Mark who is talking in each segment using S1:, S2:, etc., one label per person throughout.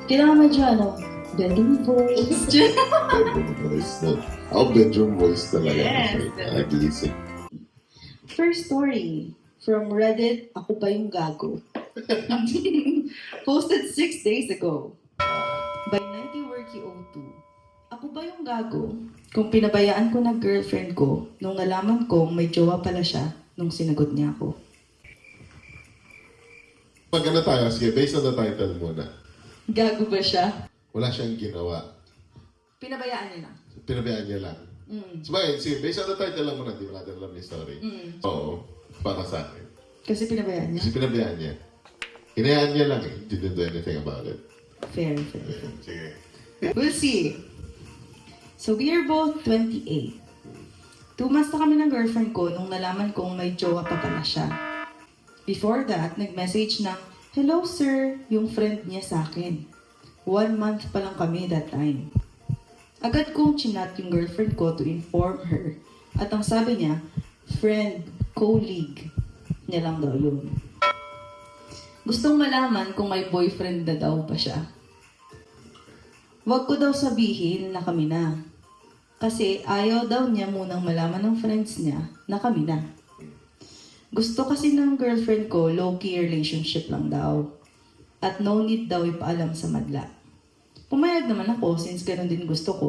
S1: Kailangan medyo bedroom voice.
S2: Bedroom voice, no? Bedroom voice talaga.
S1: Yes.
S2: Nagising.
S1: First story from Reddit, Ako Ba Yung Gago? Posted 6 days ago by 90worky02. Ako ba yung gago kung pinabayaan ko ng girlfriend ko nung nalaman kong may jowa pala siya nung sinagot niya ako?
S2: Maganda tayo, sige, based on the title muna.
S1: Gago ba siya?
S2: Wala siyang ginawa.
S1: Pinabayaan niya lang.
S2: Pinabayaan niya lang. Sabagay, sige, based on the title lang muna, di ba natin alam yung story? Oo, para sa akin.
S1: Kasi pinabayaan niya?
S2: Kasi pinabayaan niya. Hinayaan niya lang eh. Didn't do anything about it.
S1: Fair.
S2: Sige.
S1: We'll see. So we are both 28. 2 months na kami ng girlfriend ko nung nalaman kong may jowa pa pala siya. Before that, nag-message na, "Hello sir," yung friend niya sa akin. 1 month pa lang kami that time. Agad kong chinat yung girlfriend ko to inform her. At ang sabi niya, friend, colleague niya lang daw yun. Gustong malaman kung may boyfriend na daw ba siya. Huwag ko daw sabihin na kami na. Kasi ayaw daw niya munang malaman ng friends niya na kami na. Gusto kasi ng girlfriend ko, low-key relationship lang daw. At no need daw ipaalam sa madla. Pumayag naman ako since ganun din gusto ko.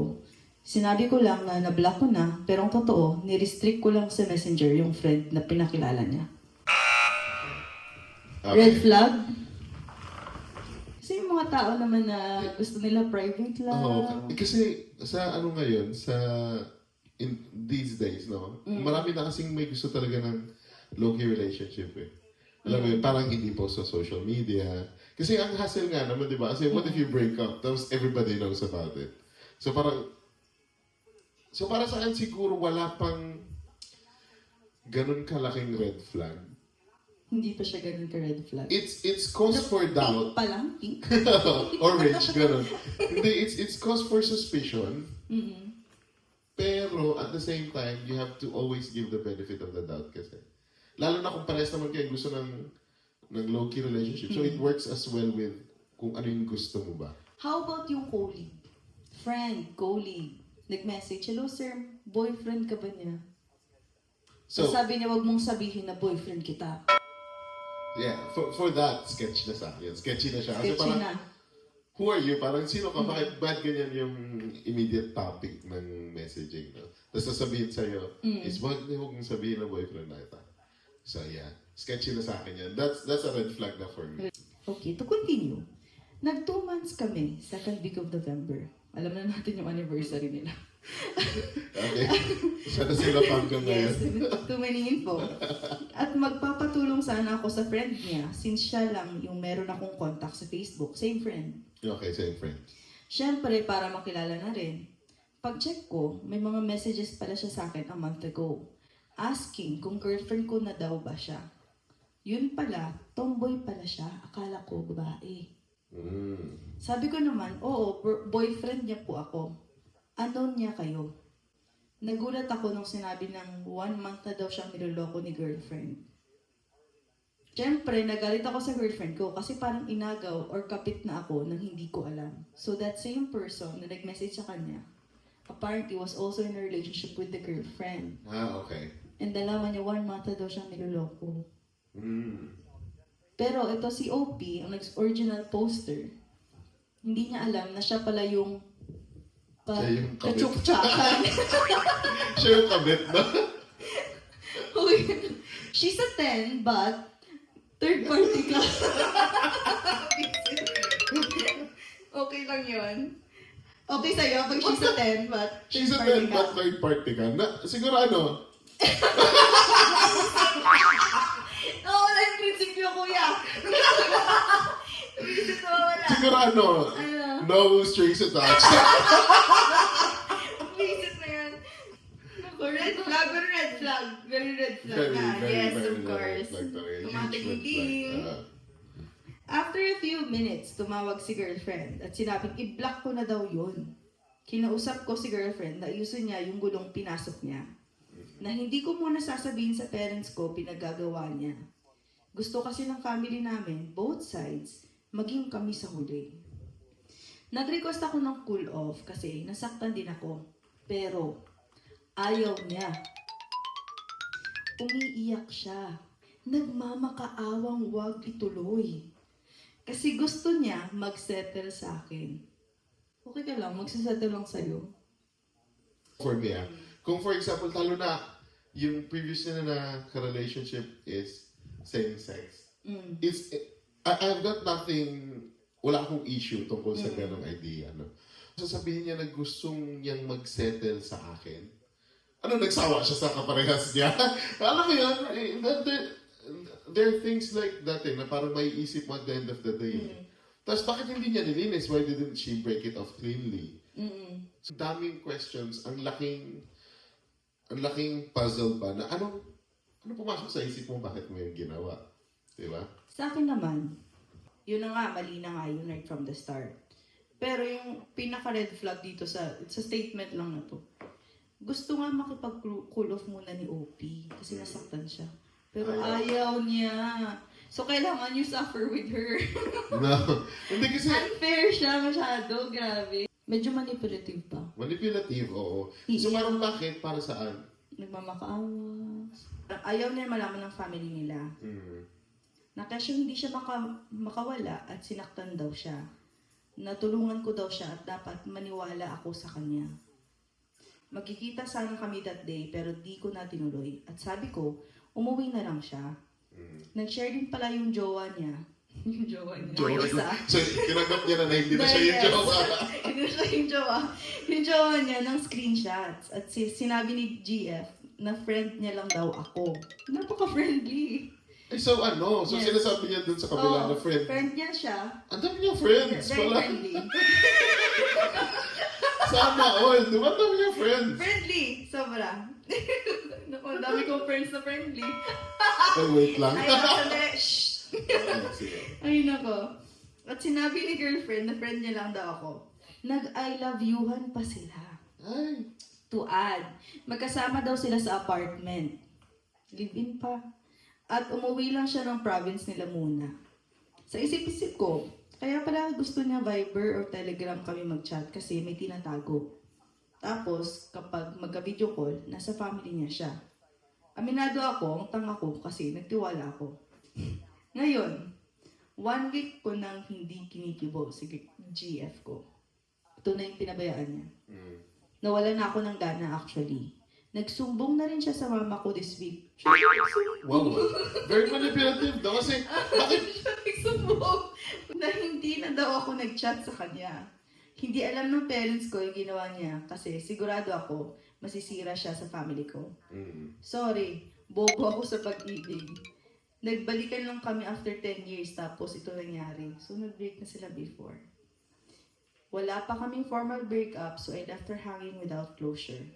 S1: Sinabi ko lang na na-block ko na, pero ang totoo, ni-restrict ko lang sa messenger yung friend na pinakilala niya.
S2: Okay.
S1: Red flag? Kasi yung mga tao naman na gusto nila private lang.
S2: Oo, kasi sa ano ngayon, in these days, no? Marami na kasing may gusto talaga ng low-key relationship eh. Alam mo yun, parang hindi po sa social media. Kasi ang hassle nga naman, di ba? Kasi what if you break up, tapos everybody knows about it. So para sa akin siguro wala pang ganun kalaking red flag.
S1: Hindi pa siya ganun ka-red flag.
S2: It's cause for doubt.
S1: Pink pa lang, pink.
S2: Orange, ganun. Hindi, it's cause for suspicion. Pero at the same time, you have to always give the benefit of the doubt kasi. Lalo na kung parehas naman kayo gusto ng low-key relationship. So it works as well with kung ano yung gusto mo ba.
S1: How about yung colleague? Friend, colleague. Nag-message, "Hello sir, boyfriend ka ba niya?" So, sabi niya, "Wag mong sabihin na boyfriend kita."
S2: Yeah, for that, sketch na sa akin. Sketchy na siya. Kasi
S1: Sketchy
S2: parang,
S1: na.
S2: who are you? Parang sino ka? Bakit ganyan yung immediate topic ng messaging? No? Tapos sasabihin sa'yo, huwag mong sabihin na boyfriend na kita. So yeah, sketchy na sa akin yan. That's a red flag na for me.
S1: Okay, to continue. Nag 2 months kami, second week of November. Alam na natin yung anniversary nila.
S2: Okay? Sana sila hanggang ngayon.
S1: Yes, too many info. At magpapatulong sana ako sa friend niya since siya lang yung meron akong contact sa Facebook. Same friend.
S2: Okay, same friend.
S1: Siyempre, para makilala na rin. Pag-check ko, may mga messages pala siya sa akin a month ago. Asking kung girlfriend ko na daw ba siya. Yun pala, tomboy pala siya. Akala ko babae. Sabi ko naman, oo, boyfriend niya po ako. Unknown niya kayo. Nagulat ako nung sinabi ng 1 month na daw siyang niloloko ni girlfriend. Siyempre, nagalit ako sa girlfriend ko kasi parang inagaw or kapit na ako nang hindi ko alam. So that same person na nag-message sa kanya, apparently was also in a relationship with the girlfriend.
S2: Okay.
S1: And nalaman niya 1 month na daw siyang niloloko. Pero ito si OP, ang original poster, hindi niya alam na siya pala yung
S2: Siya yung kabit.
S1: kachuk-chakan.
S2: Siya yung kabit, no?
S1: Okay. She's a 10, but third party ka. Okay lang yun. Okay sa'yo pag she's a 10, but
S2: She's a
S1: third party
S2: 10 but third party ka. Siguro ano?
S1: Oo, wala yung prinsipyo, kuya. Prinsipyo wala.
S2: Siguro ano? No strings attached.
S1: Visit na yan. Naku, red flag or red flag? Very red flag na. Yes, of course. Tumating ding. After a few minutes, tumawag si girlfriend at sinabing i-block ko na daw yun. Kinausap ko si girlfriend na ayusin niya yung gulong pinasok niya. Na hindi ko muna sasabihin sa parents ko pinagagawa niya. Gusto kasi ng family namin, both sides, maging kami sa huli. Nag-request ako ng cool off kasi nasaktan din ako. Pero, ayaw niya. Umiiyak siya. Nagmamakaawang wag ituloy. Kasi gusto niya mag-settle sa akin. Okay ka lang, magsasettle lang sa'yo.
S2: For me, kung for example, talo na yung previous na ka-relationship is same-sex. I've got nothing, wala akong issue tungkol sa ganong idea. No? Sasabihin niya na gustong niyang mag-settle sa akin. Nagsawa siya sa kaparehas niya? Alam mo yun, there are things like that na parang may isip mo at the end of the day. Tapos bakit hindi niya nilinis? Why didn't she break it off cleanly? So, daming questions, ang laking puzzle ba na ano pumasok sa isip mo bakit mo yung ginawa? Diba?
S1: Sa akin naman, yun na nga, mali na nga yun right from the start. Pero yung pinaka-red flag dito sa statement lang na to, gusto nga makipag-cool off muna ni OP kasi nasaktan siya. Pero ayaw niya. So, kailangan you suffer with her.
S2: No. Hindi kasi...
S1: Unfair siya masyado. Grabe. Medyo manipulative pa.
S2: Manipulative, oo. So, parang bakit? Para saan?
S1: Nagmamakaawa. Ayaw niya malaman ng family nila. Na kasi hindi siya makawala at sinaktan daw siya. Natulungan ko daw siya at dapat maniwala ako sa kanya. Magkikita sana kami that day pero di ko na tinuloy. At sabi ko, umuwi na lang siya. Nag-share din pala yung jowa niya. Yung jowa niya.
S2: Jowa
S1: Isa.
S2: So, tinanggap niya na hindi na siya yung jowa.
S1: Hindi na siya yung jowa. Yung jowa niya ng screenshots. At sinabi ni GF na friend niya lang daw ako. Napaka-friendly.
S2: So So
S1: Yes.
S2: sinasabi niya dun sa kabila na friend.
S1: Friend niya siya.
S2: Ang dami niya friends
S1: Very
S2: pala.
S1: friendly.
S2: Sana all. Di ba ang dami niya friends?
S1: Friendly. Sobra. Naku, ang dami kong friends na friendly.
S2: Wait lang.
S1: Ay, sandali. Shh.
S2: Sige.
S1: Ay, nako. At sinabi ni girlfriend na friend niya lang daw ako. Nag-I love you-han pa sila.
S2: Ay.
S1: To add, magkasama daw sila sa apartment. Live-in pa. At umuwi lang siya ng province nila muna. Sa isip-isip ko, kaya pala gusto niya Viber or Telegram kami mag-chat kasi may tinatago. Tapos, kapag magka-video call, nasa family niya siya. Aminado ako, ang tanga ko kasi nagtiwala ako. Ngayon, 1 week ko nang hindi kinikibo si GF ko. Ito na yung pinabayaan niya. Nawala na ako ng gana actually. Nagsumbong na rin siya sa mama ko this week.
S2: Wow. Very manipulative daw kasi bakit?
S1: Siya nagsumbong na hindi na daw ako nag-chat sa kanya. Hindi alam ng parents ko yung ginawa niya kasi sigurado ako masisira siya sa family ko. Sorry, bobo ako sa pag-ibig. Nagbalikan lang kami after 10 years tapos ito nangyari. So nag-break na sila before. Wala pa kaming formal breakup so I left her hanging without closure.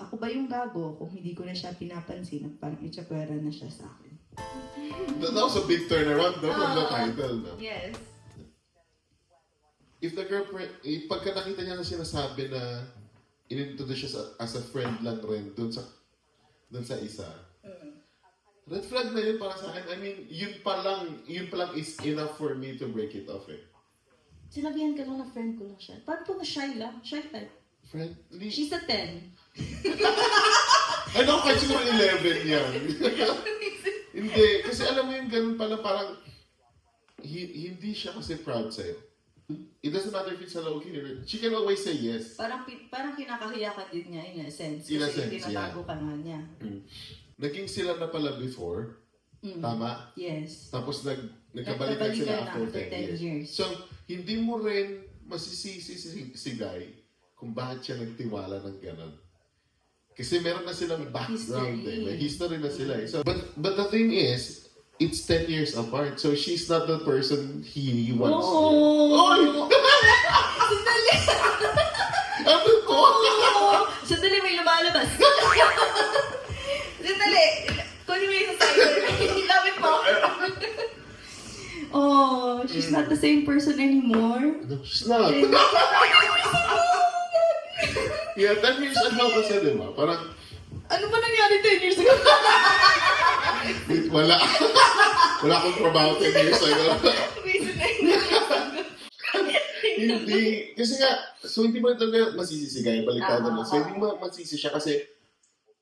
S1: Ako ba yung gago kung hindi ko na siya pinapansin at parang itsapwera na siya sa akin?
S2: That was a big turnaround from the title. No?
S1: Yes.
S2: If the girlfriend, pagka nakita niya na sinasabi na inintroduce siya as a friend lang rin dun sa isa, red flag na yun para sa akin. I mean, yun pa lang is enough for me to break it off eh.
S1: Sinabihan ka lang na friend ko lang siya. Paano po na shy lang? Shy type.
S2: Friendly.
S1: She's a 10.
S2: Ay, naku, kahit siguro 11 yan. Hindi, kasi alam mo yung ganun pala, parang hindi siya kasi proud sa'yo. It doesn't matter if it's a low-key, she can always say yes.
S1: Parang kinakahiya ka din niya in a sense.
S2: In a
S1: Kasi
S2: sense,
S1: tinatago ka nga niya.
S2: Naging sila na pala before, tama?
S1: Yes.
S2: Tapos nagkabalikan sila after 10 years. So, hindi mo rin masisisi si Guy kung bakit siya nagtiwala ng gano'n. Kasi meron na silang background eh. May history na sila eh. So, but the thing is, it's 10 years apart. So, she's not the person he wants. Oy!
S1: Sandali!
S2: Ano to?
S1: Sandali, may lumalabas. Sandali! Kunin mo yung cider. Lapit mo. Oh, she's not the same person anymore.
S2: No, she's not. Yeah, 10 years ago kasi, di ba? Parang,
S1: Ano ba nangyari 10 years ago?
S2: wait, wala. Wala akong trabaho 10 years ago. Hindi. Kasi nga, so hindi mo talaga masisisigay. Baliktad naman. So hindi mo masisi siya kasi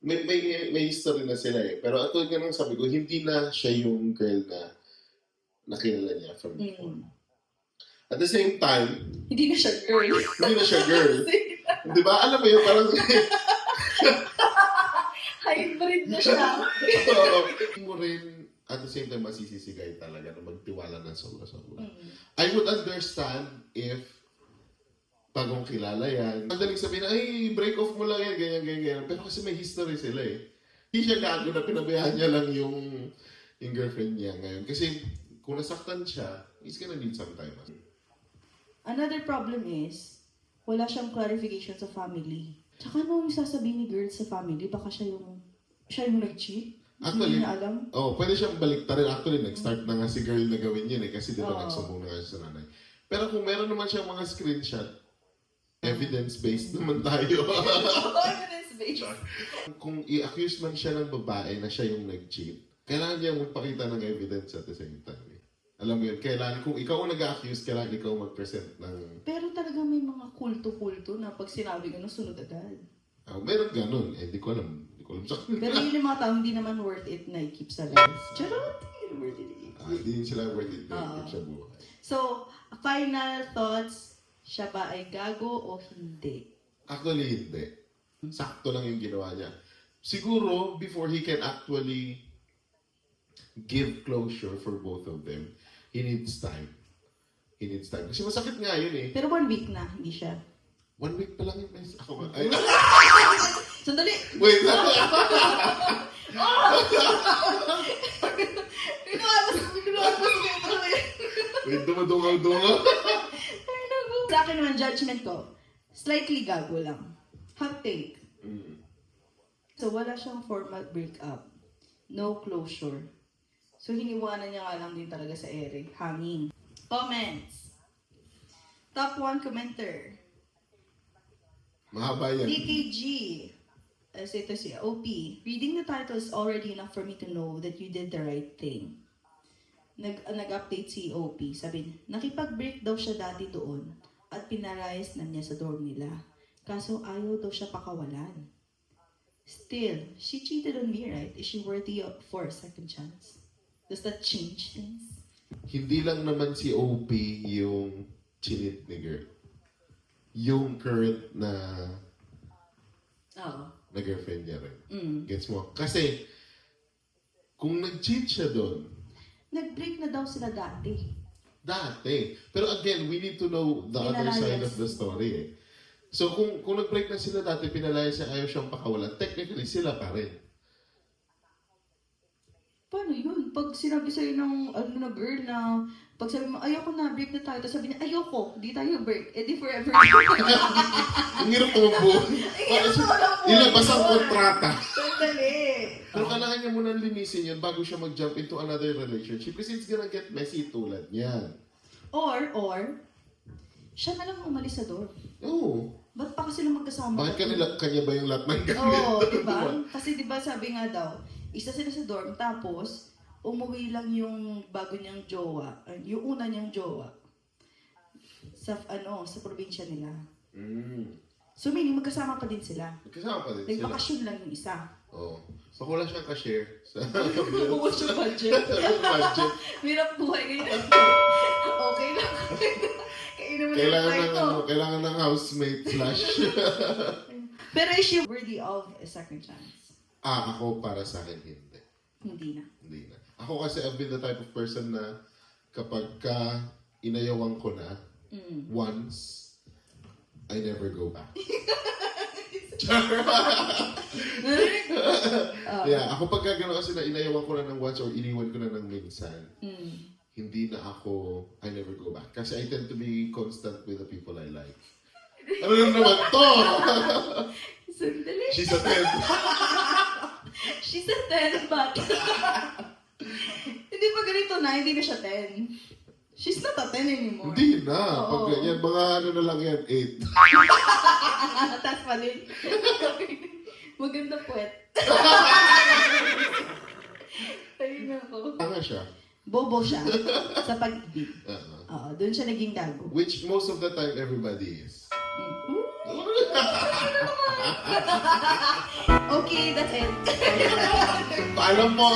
S2: may history na sila eh. Pero at tulad nga nung sabi ko, hindi na siya yung girl na nakilala niya from before. At the same time,
S1: Hindi na siya girl.
S2: hindi na siya girl. Di ba? Alam mo yun, parang
S1: Hybrid na siya.
S2: hindi mo rin at the same time masisisigay talaga na magtiwala ng sobra-sobra. I would understand if bagong kilala yan. Madaling sabihin, ay, break off mo lang yan, ganyan. Pero kasi may history sila eh. Hindi siya gago na pinabayaan niya lang yung girlfriend niya ngayon. Kasi kung nasaktan siya, he's gonna need some time.
S1: Another problem is, wala siyang clarification sa family. Tsaka ano yung sasabihin ni girl sa family? Baka siya yung nag-cheat?
S2: Actually,
S1: Hindi niya alam?
S2: pwede siyang baliktarin. Actually, nag-start na nga si girl na gawin yun eh. Kasi di ba
S1: Oo.
S2: nagsumbong na nga siya sa nanay. Pero kung meron naman siyang mga screenshot, evidence-based naman tayo.
S1: Evidence-based.
S2: Kung i-accuse man siya ng babae na siya yung nag-cheat, kailangan niya magpakita ng evidence at the same time. Eh. Alam mo yun, kailangan, kung ikaw ang nag-accuse, kailangan ikaw mag-present ng...
S1: Pero talaga may mga kulto-kulto na pag sinabi ko, sunod agad.
S2: Meron ganun. Eh, di ko alam. Sa
S1: Pero yun yung mga tao, hindi naman worth it na i-keep sa life. Charot! Hindi worth it i-keep.
S2: Hindi sila worth it na
S1: Oo.
S2: i-keep sa buhay.
S1: So, final thoughts, siya ba ay gago o hindi?
S2: Actually, hindi. Sakto lang yung ginawa niya. Siguro, before he can actually give closure for both of them, he needs time. He needs time. Kasi masakit nga yun eh.
S1: Pero 1 week na, hindi siya.
S2: 1 week pa lang yung mess. Ako ay,
S1: Sandali!
S2: wait lang. Wait, dumadungaw-dungaw.
S1: Sa akin naman, judgment ko, slightly gago lang. Hot take. So, wala siyang formal breakup. No closure. So, hiniwanan niya nga lang din talaga sa ere. Hanging. Comments. Top 1 commenter.
S2: Mahaba yan.
S1: DKG. Ito si OP. Reading the title is already enough for me to know that you did the right thing. Nag-update si OP. Sabi niya, nakipag-break daw siya dati doon at pinalayas na niya sa dorm nila. Kaso ayaw daw siya pakawalan. Still, she cheated on me, right? Is she worthy for a second chance? Does that change things?
S2: Hindi lang naman si OP yung chinit ni girl. Yung current na
S1: Oo.
S2: na girlfriend niya rin.
S1: Mm.
S2: Gets mo? Kasi, kung nag-cheat siya doon,
S1: Nag-break na daw sila dati.
S2: dati. Pero again, we need to know the other side of the story eh. So, kung nag-break na sila dati, pinalaya siya, ayaw siyang pakawalan, technically, sila pa rin.
S1: Paano yun? Pag sinabi sa'yo ng na girl na, pag sabi mo, ayoko na, break na tayo. Tapos sabi niya, ayoko, di tayo break. Eh di forever.
S2: Ang hirap tumakbo. Ilabas ang kontrata.
S1: Sandali.
S2: Pero kailangan niya munang linisin yun bago siya mag-jump into another relationship kasi it's gonna get messy tulad niyan.
S1: Or, siya na lang umalis sa dorm.
S2: Oo.
S1: Ba't pa kasi lang magkasama?
S2: Bakit kanya ba yung lahat ng gamit?
S1: Oo, diba? Kasi diba sabi nga daw, isa sila sa dorm, tapos umuwi lang yung bago niyang jowa, yung una niyang jowa, sa probinsya nila. So meaning magkasama pa din sila.
S2: Kasama pa din sila.
S1: Nagbakasyon lang yung isa.
S2: Oo. So wala siyang ka-share sa
S1: Bukas yung budget.
S2: budget.
S1: Hirap buhay ngayon. Okay lang. Kainan mo
S2: Kailangan ng housemate slash.
S1: Pero is she worthy of a second chance?
S2: Ako para sa akin hindi.
S1: Hindi na.
S2: Hindi na. Ako kasi I've been the type of person na kapag inayawan ko na once, I never go back. Yeah, ako pag gano'n kasi na inayawan ko na ng once or iniwan ko na ng minsan, hindi na ako, I never go back. Kasi I tend to be constant with the people I like. Ano naman to?
S1: Sandali.
S2: She's a 10.
S1: She's a 10, but... Hindi pa ganito na, hindi na siya 10. She's not a 10 anymore.
S2: Hindi na.
S1: Oo.
S2: Pag ganyan, mga ano na lang yan, 8.
S1: Taas pa din. Maganda puwet. Ayun ako.
S2: Tanga siya.
S1: Bobo siya sa pag-ibig. Oo, doon siya naging gago.
S2: Which most of the time, everybody is.
S1: Okay, that's it.
S2: Paalam mo!